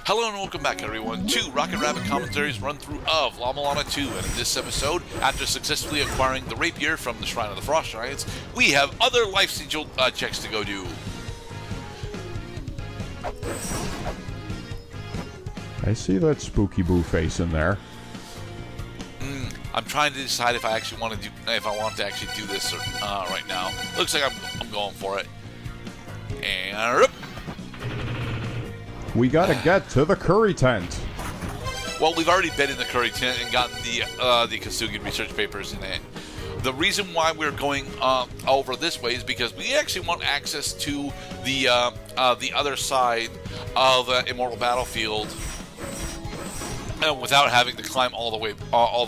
Hello and welcome back, everyone, to Rocket Rabbit Commentaries run-through of La-Mulana 2. And in this episode, after successfully acquiring the rapier from the Shrine of the Frost Giants, we have other Life Sigil checks to go do. I see that spooky boo face in there. I'm trying to decide if I actually want to do, if I want to actually do this right now. Looks like I'm going for it. And we gotta get to the curry tent. well, we've already been in the curry tent and gotten the Kasugi research papers in it. The reason why we're going over this way is because we actually want access to the other side of Immortal Battlefield without having to climb all the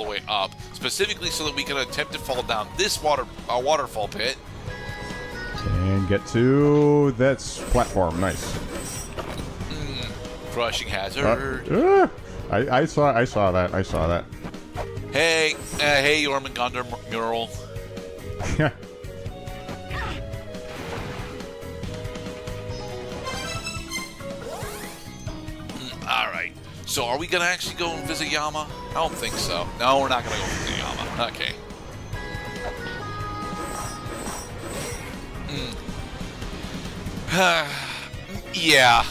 way up, specifically so that we can attempt to fall down this waterfall pit And get to that platform. Nice. Crushing hazard. I saw that. Hey, Jormungandr mural. Yeah. All right. So, are we gonna actually go and visit Yama? I don't think so. No, we're not gonna go visit Yama. Okay. Yeah.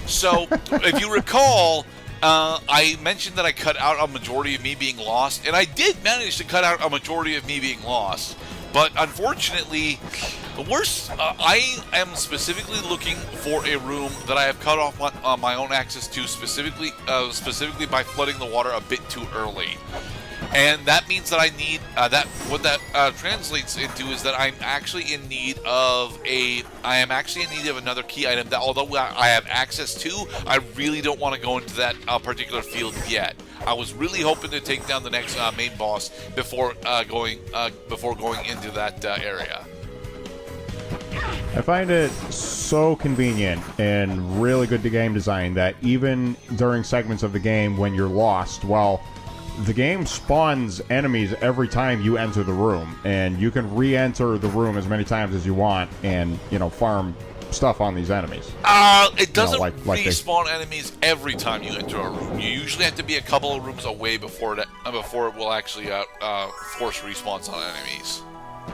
So, if you recall, I mentioned that I cut out a majority of me being lost, and I did manage to cut out a majority of me being lost. But unfortunately, I am specifically looking for a room that I have cut off my own access to, specifically by flooding the water a bit too early. And that means that I need what that translates into is that I'm actually in need of another key item that, although I have access to, I really don't want to go into that particular field yet. I was really hoping to take down the next main boss before going into that area. I find it so convenient and really good to game design that even during segments of the game when you're lost, well, the game spawns enemies every time you enter the room, and you can re-enter the room as many times as you want and, farm stuff on these enemies. It doesn't respawn enemies every time you enter a room. You usually have to be a couple of rooms away before it will actually force respawns on enemies.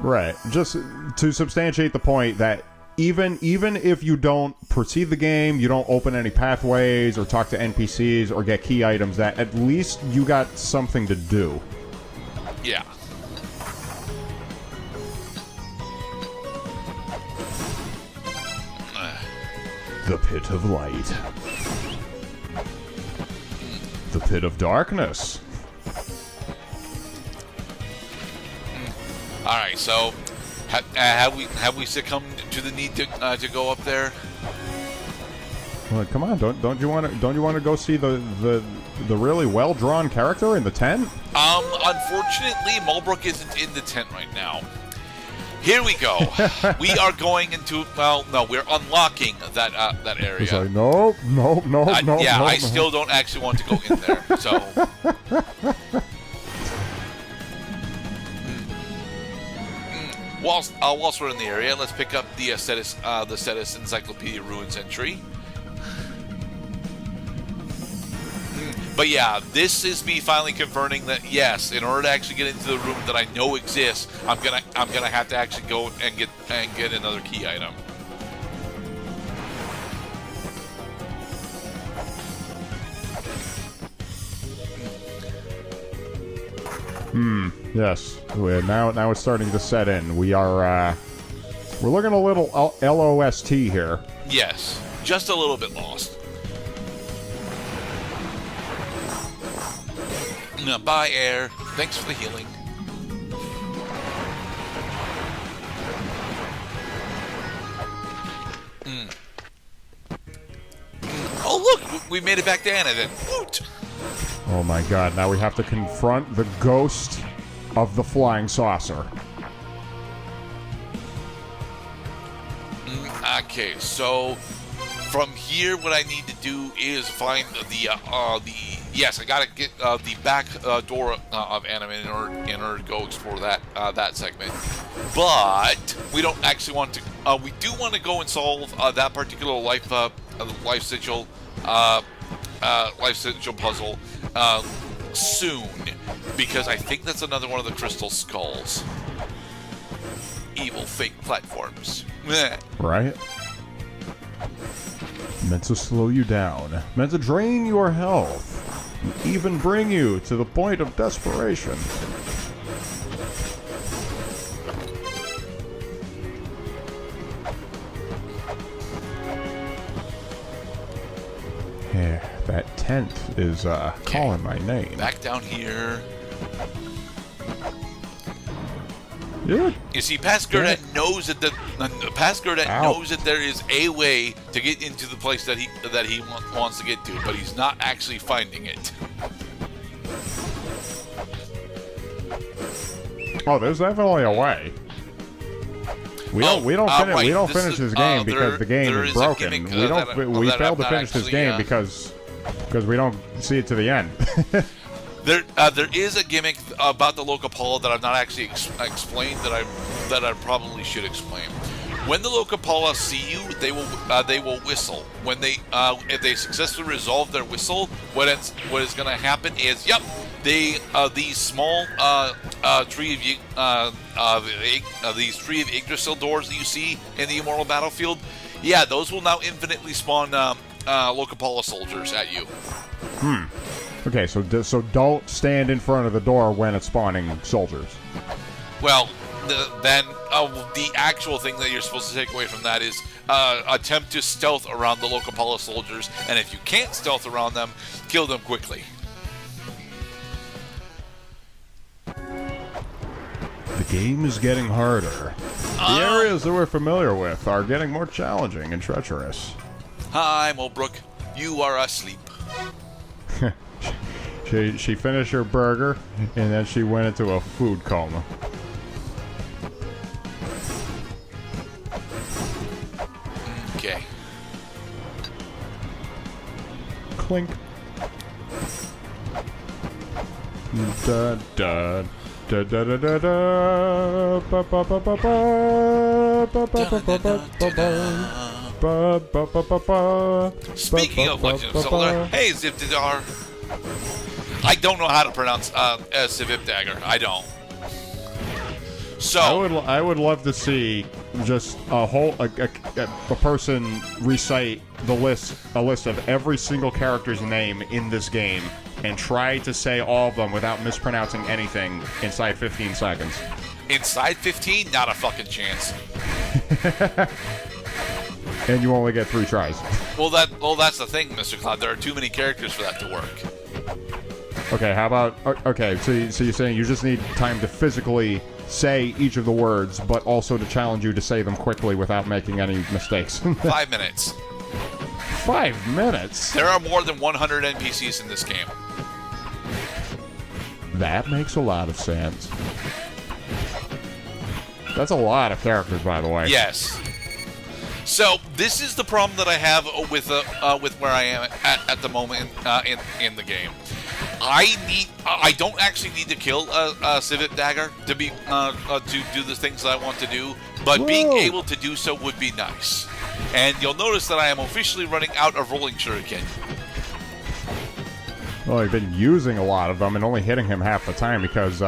Right. Just to substantiate the point that even if you don't proceed the game, you don't open any pathways or talk to NPCs or get key items, that at least you got something to do. Yeah. The Pit of Light. The Pit of Darkness. All right, so have we succumbed to the need to go up there? Well, come on, don't you want to go see the really well drawn character in the tent? Unfortunately, Mulbrook isn't in the tent right now. Here we go. We are going into, we're unlocking that area. It's like, no. Yeah, I still don't actually want to go in there. So. Whilst we're in the area, let's pick up the Cetus Encyclopedia Ruins entry. But yeah, this is me finally confirming that yes, in order to actually get into the room that I know exists, I'm gonna have to actually go and get another key item. Yes. Now it's starting to set in. We're looking a little LOST here. Yes, just a little bit lost. Bye, Air. Thanks for the healing. Oh, look! We made it back to Anna then. Woot! Oh my god, now we have to confront the ghost of the flying saucer. Okay, so from here, what I need to do is find yes, I gotta get the back door of Anima in order to go explore that segment. But we don't actually want to. We do want to go and solve that particular life sigil Life Sigil puzzle soon, because I think that's another one of the crystal skulls. Evil fake platforms. Meh. Right? Meant to slow you down. Meant to drain your health. Even bring you to the point of desperation. Yeah, that tent is calling my name. Back down here. Yeah. You see, past Gurdet knows that knows that there is a way to get into the place that he wants to get to, but he's not actually finding it. Oh, there's definitely a way. We don't finish this game because the game is broken. We failed to finish this game because we don't see it to the end. There is a gimmick about the Locapala that I've not actually explained that I probably should explain. When the Locapala see you, they will whistle. When if they successfully resolve their whistle, what is going to happen is, these small tree of Yggdrasil doors that you see in the Immortal Battlefield, those will now infinitely spawn Locapala soldiers at you. Okay, so don't stand in front of the door when it's spawning soldiers. Well, the actual thing that you're supposed to take away from that is attempt to stealth around the Locapala soldiers, and if you can't stealth around them, kill them quickly. The game is getting harder. The areas that we're familiar with are getting more challenging and treacherous. Hi, Mulbrook. You are asleep. She finished her burger, and then she went into a food coma. Okay. Clink. Da da da da da da da ba ba ba ba ba ba ba ba ba ba ba. Speaking of Legend of Zelda, hey Zipdidar. I don't know how to pronounce Sivip Dagger. I don't. So I would love to see just a person recite a list of every single character's name in this game and try to say all of them without mispronouncing anything inside 15 seconds. Inside 15? Not a fucking chance. And you only get 3 tries. Well, that's the thing, Mr. Cloud. There are too many characters for that to work. Okay, how about... Okay, so you're saying you just need time to physically say each of the words, but also to challenge you to say them quickly without making any mistakes. 5 minutes. 5 minutes? There are more than 100 NPCs in this game. That makes a lot of sense. That's a lot of characters, by the way. Yes. So this is the problem that I have with where I am at the moment in the game. I don't actually need to kill a Civet Dagger to do the things that I want to do, but being able to do so would be nice. And you'll notice that I am officially running out of rolling shuriken. Well, I've been using a lot of them and only hitting him half the time because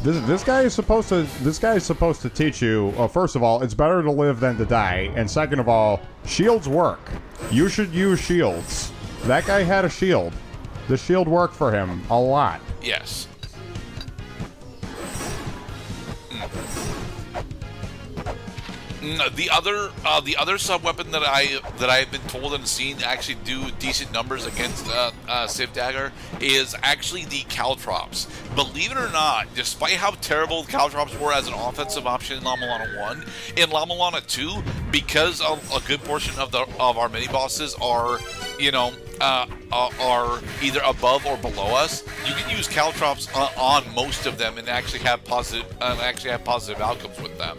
this guy is supposed to teach you. Well, first of all, it's better to live than to die, and second of all, shields work. You should use shields. That guy had a shield. The shield worked for him a lot. Yes. The other sub-weapon that I've been told and seen actually do decent numbers against Civ Dagger is actually the Caltrops. Believe it or not, despite how terrible the Caltrops were as an offensive option in La-Mulana 1, in La-Mulana 2, because a good portion of our mini bosses are are either above or below us, you can use Caltrops on most of them and actually have positive outcomes with them.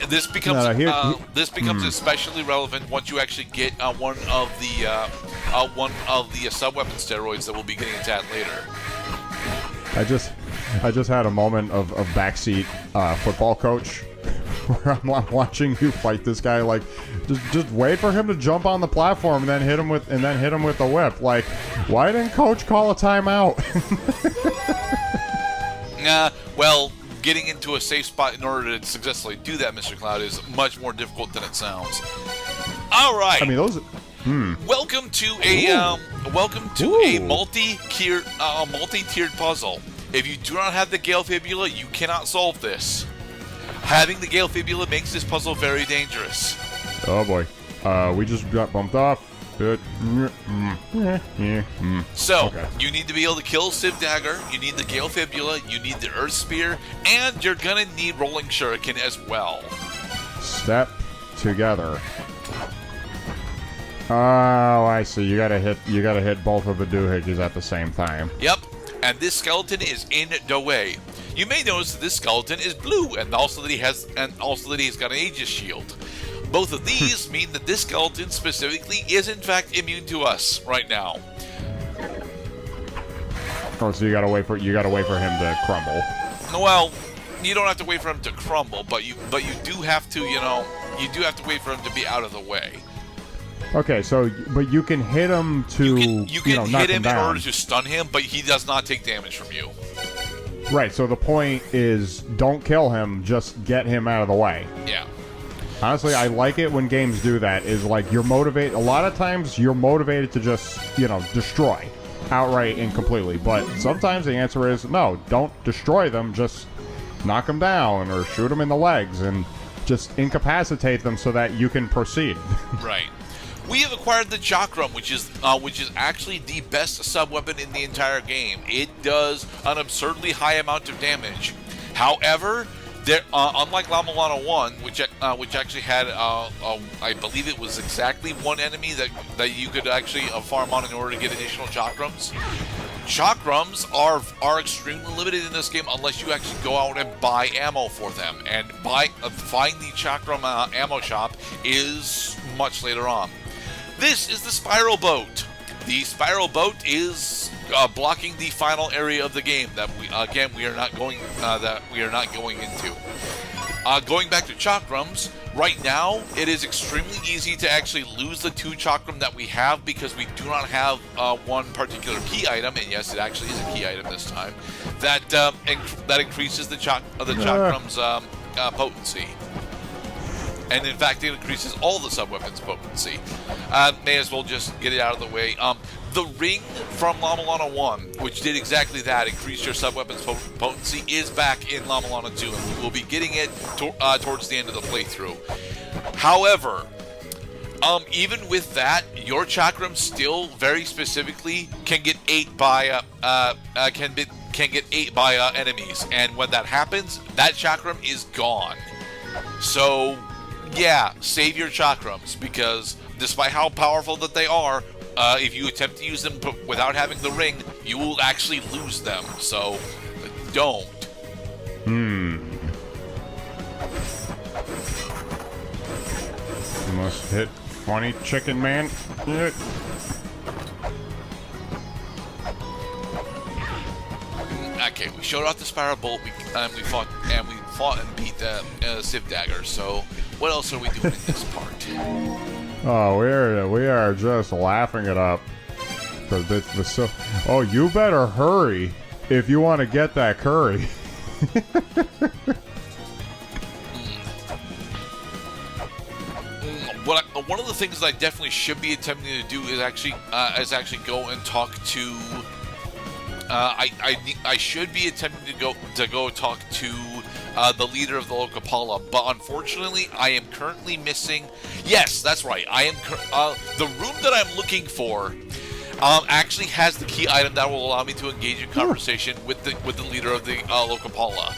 This becomes especially relevant once you actually get one of the sub-weapon steroids that we'll be getting into later. I just had a moment of backseat football coach where I'm watching you fight this guy. Like, just wait for him to jump on the platform and then hit him with the whip. Like, why didn't Coach call a timeout? Well, getting into a safe spot in order to successfully do that, Mr. Cloud, is much more difficult than it sounds. All right. I mean, those. Welcome to a multi-tiered puzzle. If you do not have the Gale Fibula, you cannot solve this. Having the Gale Fibula makes this puzzle very dangerous. Oh boy, we just got bumped off. So, okay. You need to be able to kill Civ Dagger, you need the Gale Fibula, you need the Earth Spear, and you're gonna need Rolling Shuriken as well. Step together. Oh, I see. You gotta hit both of the doohickeys at the same time. Yep, and this skeleton is in the way. You may notice that this skeleton is blue, and also that he's got an Aegis shield. Both of these mean that this skeleton specifically is in fact immune to us right now. Oh, so you gotta wait for him to crumble. Well, you don't have to wait for him to crumble, but you do have to, wait for him to be out of the way. Okay, so but you can hit him to you can knock hit him in down. order to stun him, but he does not take damage from you. Right. So the point is, don't kill him, just get him out of the way. Yeah. Honestly, I like it when games do that. Is like you're motivated. A lot of times you're motivated to just destroy outright and completely. But sometimes the answer is no. Don't destroy them. Just knock them down or shoot them in the legs and just incapacitate them so that you can proceed. Right. We have acquired the Chakram, which is actually the best sub-weapon in the entire game. It does an absurdly high amount of damage. However, unlike La-Mulana 1, which actually had, I believe it was exactly one enemy that you could actually farm on in order to get additional Chakrams. Chakrams are extremely limited in this game unless you actually go out and buy ammo for them. And buying the Chakram ammo shop is much later on. This is the Spiral Boat. The Spiral Boat is blocking the final area of the game that we are not going into. Going back to Chakrams, right now it is extremely easy to actually lose the 2 Chakram that we have because we do not have one particular key item, and yes, it actually is a key item this time that increases the Chakram's potency. And in fact, it increases all the sub-weapons potency. May as well just get it out of the way. The ring from La-Mulana 1, which did exactly that, increase your sub-weapons potency, is back in La-Mulana 2, and we will be getting it towards the end of the playthrough. However, even with that, your Chakram still very specifically can get ate by enemies, and when that happens, that Chakram is gone. So, yeah, save your Chakrams, because despite how powerful that they are, if you attempt to use them without having the ring, you will actually lose them. So, don't. You must hit funny chicken man. Okay, we showed off the Spiral Bolt, we fought and beat the Civ Dagger. So, what else are we doing in this part? Oh, we are just laughing it up. Oh, you better hurry if you want to get that curry. One of the things that I definitely should be attempting to do is actually go and talk to. I should be attempting to go talk to the leader of the Lokapala, but unfortunately, I am currently missing. Yes, that's right. I am the room that I'm looking for. Actually has the key item that will allow me to engage in conversation with the leader of the Lokapala.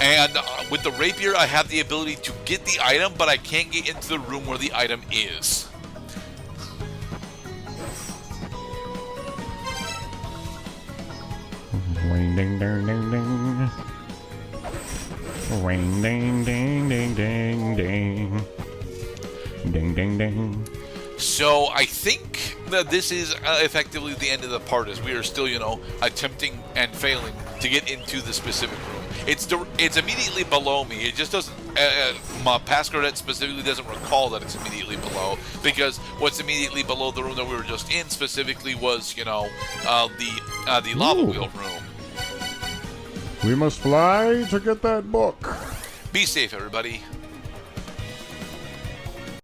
And with the rapier, I have the ability to get the item, but I can't get into the room where the item is. Ring ding ding ding ding. Ring ding ding ding ding ding. Ding ding ding. So I think that this is effectively the end of the part, as we are still, attempting and failing to get into the specific room. It's immediately below me. It just doesn't. My past cadet specifically doesn't recall that it's immediately below, because what's immediately below the room that we were just in specifically was, the lava wheel room. We must fly to get that book. Be safe, everybody.